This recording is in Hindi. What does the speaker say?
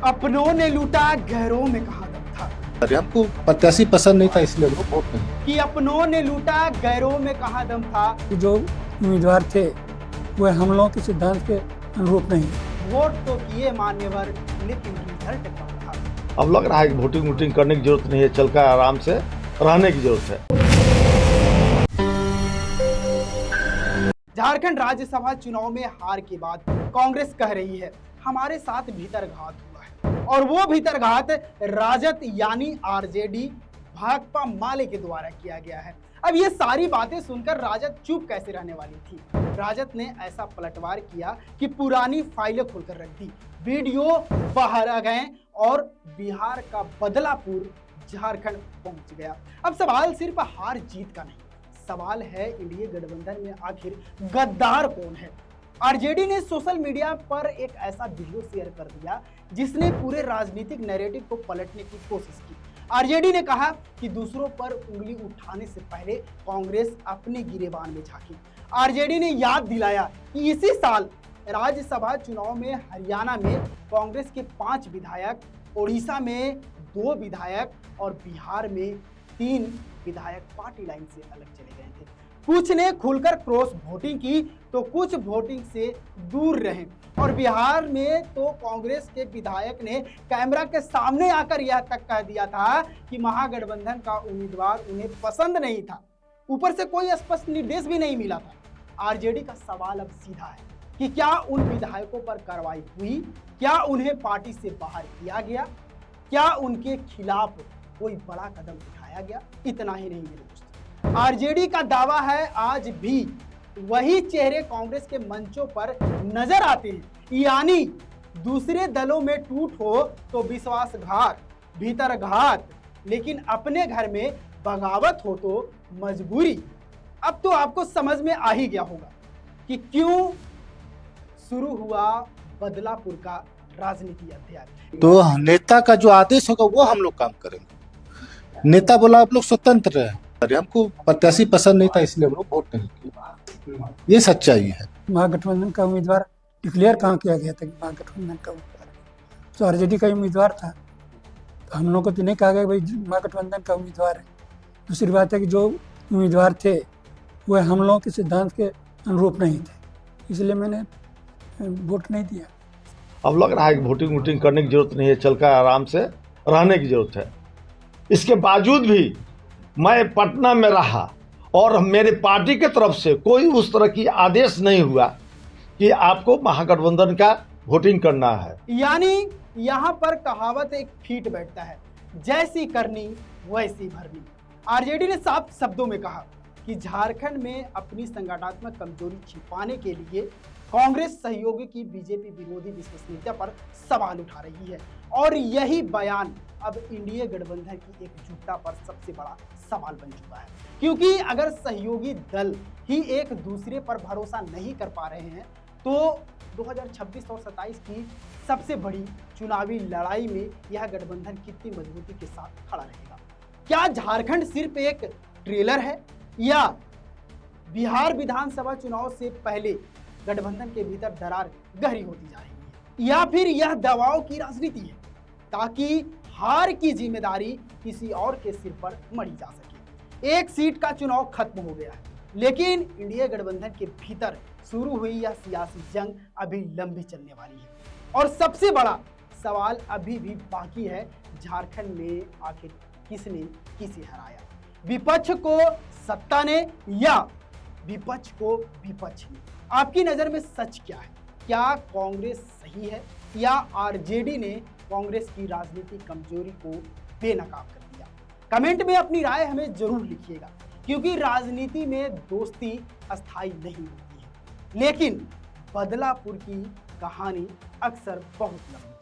अपनों ने लूटा गैरों में कहाँ दम था। अरे हमको प्रत्याशी पसंद नहीं था इसलिए हम लोग वोट नहीं। कि अपनों ने लूटा गैरों में कहाँ दम था। जो उम्मीदवार थे वह हम लोगों के सिद्धांत के अनुरूप नहीं। वोट तो किए मान्यवर, लेकिन रिजल्ट कम था। अब लग रहा है कि वोटिंग करने की जरूरत नहीं है, चल कर आराम से रहने की जरूरत है। झारखंड राज्यसभा चुनाव में हार के बाद कांग्रेस कह रही है हमारे साथ भीतरघात हुआ है, और वो भीतरघात राजद यानी आरजेडी भाकपा माले के द्वारा किया गया है। अब ये सारी बातें सुनकर राजद चुप कैसे रहने वाली थी। राजद ने ऐसा पलटवार किया कि पुरानी फाइलें खोलकर रख दी, वीडियो बाहर आ गए और बिहार का बदलापुर झारखंड पहुंच गया। अब सवाल सिर्फ हार जीत का नहीं, सवाल है इंडिया गठबंधन में आखिर गद्दार कौन है। आरजेडी ने सोशल मीडिया पर एक ऐसा वीडियो शेयर कर दिया जिसने पूरे राजनीतिक नैरेटिव को पलटने की कोशिश की। आरजेडी ने कहा कि दूसरों पर उंगली उठाने से पहले कांग्रेस अपने गिरेबान में झांकी। आरजेडी ने याद दिलाया कि इसी साल राज्यसभा चुनाव में हरियाणा में कांग्रेस के 5 विधायक, ओडिशा में 2 विधायक और बिहार में 3 विधायक पार्टी लाइन से अलग चले गए थे। कुछ ने खुलकर क्रॉस वोटिंग की तो कुछ वोटिंग से दूर रहे, और बिहार में तो कांग्रेस के विधायक ने कैमरा के सामने आकर यह तक कह दिया था कि महागठबंधन का उम्मीदवार उन्हें पसंद नहीं था। ऊपर से कोई स्पष्ट निर्देश भी नहीं मिला था। आरजेडी का सवाल अब सीधा है कि क्या उन विधायकों पर कार्रवाई हुई, क्या उन्हें पार्टी से बाहर किया गया, क्या उनके खिलाफ कोई बड़ा कदम उठाया गया। इतना ही नहीं मेरे दोस्तों, आरजेडी का दावा है आज भी वही चेहरे कांग्रेस के मंचों पर नजर आते हैं, यानी दूसरे दलों में टूट हो तो विश्वासघात, भीतरघात, लेकिन अपने घर में बगावत हो तो मजबूरी। अब तो आपको समझ में आ ही गया होगा कि क्यों शुरू हुआ बदलापुर का राजनीति अध्याय। तो नेता का जो आदेश होगा वो हम लोग काम करेंगे। नेता बोला आप लोग स्वतंत्र है, अरे हमको प्रत्याशी पसंद नहीं था इसलिए हम लोग वोट नहीं किया। ये सच्चाई है। महागठबंधन का उम्मीदवार डिक्लेयर कहाँ किया गया था कि महागठबंधन का उम्मीदवार, तो आरजेडी का उम्मीदवार था। तो हम लोग को तो नहीं कहा गया भाई महागठबंधन का उम्मीदवार है। दूसरी बात है कि जो उम्मीदवार थे वह हम लोगों के सिद्धांत के अनुरूप नहीं थे, इसलिए मैंने वोट नहीं दिया। अब लग रहा है कि वोटिंग करने की जरूरत नहीं है, चल कर आराम से रहने की जरूरत है। इसके बावजूद भी मैं पटना में रहा और मेरे पार्टी की तरफ से कोई उस तरह की आदेश नहीं हुआ कि आपको महागठबंधन का वोटिंग करना है। यानी यहाँ पर कहावत एक फीट बैठता है, जैसी करनी वैसी भरनी। आरजेडी ने साफ शब्दों में कहा कि झारखंड में अपनी संगठनात्मक कमजोरी छिपाने के लिए कांग्रेस सहयोगी की बीजेपी विरोधी विश्वसनीयता पर सवाल उठा रही है, और यही बयान अब इंडिया गठबंधन की एकजुटता पर सबसे बड़ा सवाल बन चुका है। क्योंकि अगर सहयोगी दल ही एक दूसरे पर भरोसा नहीं कर पा रहे हैं तो 2026 और 27 की सबसे बड़ी चुनावी लड़ाई में यह गठबंधन कितनी मजबूती के साथ खड़ा रहेगा। क्या झारखंड सिर्फ एक ट्रेलर है, या बिहार विधानसभा चुनाव से पहले गठबंधन के भीतर दरार गहरी होती जा रही है, या फिर यह दबाव की राजनीति है ताकि हार की जिम्मेदारी किसी और के सिर पर मढ़ी जा सके। एक सीट का चुनाव खत्म हो गया है, लेकिन इंडिया गठबंधन के भीतर शुरू हुई यह सियासी जंग अभी लंबी चलने वाली है, और सबसे बड़ा सवाल अभी भी बाकी है, झारखंड में आखिर किसने किसे हराया, विपक्ष को सत्ता ने या विपक्ष को विपक्ष ने। आपकी नजर में सच क्या है? क्या कांग्रेस सही है या आरजेडी ने कांग्रेस की राजनीतिक कमजोरी को बेनकाब कर दिया? कमेंट में अपनी राय हमें जरूर लिखिएगा, क्योंकि राजनीति में दोस्ती अस्थायी नहीं होती है, लेकिन बदलापुर की कहानी अक्सर बहुत लंबी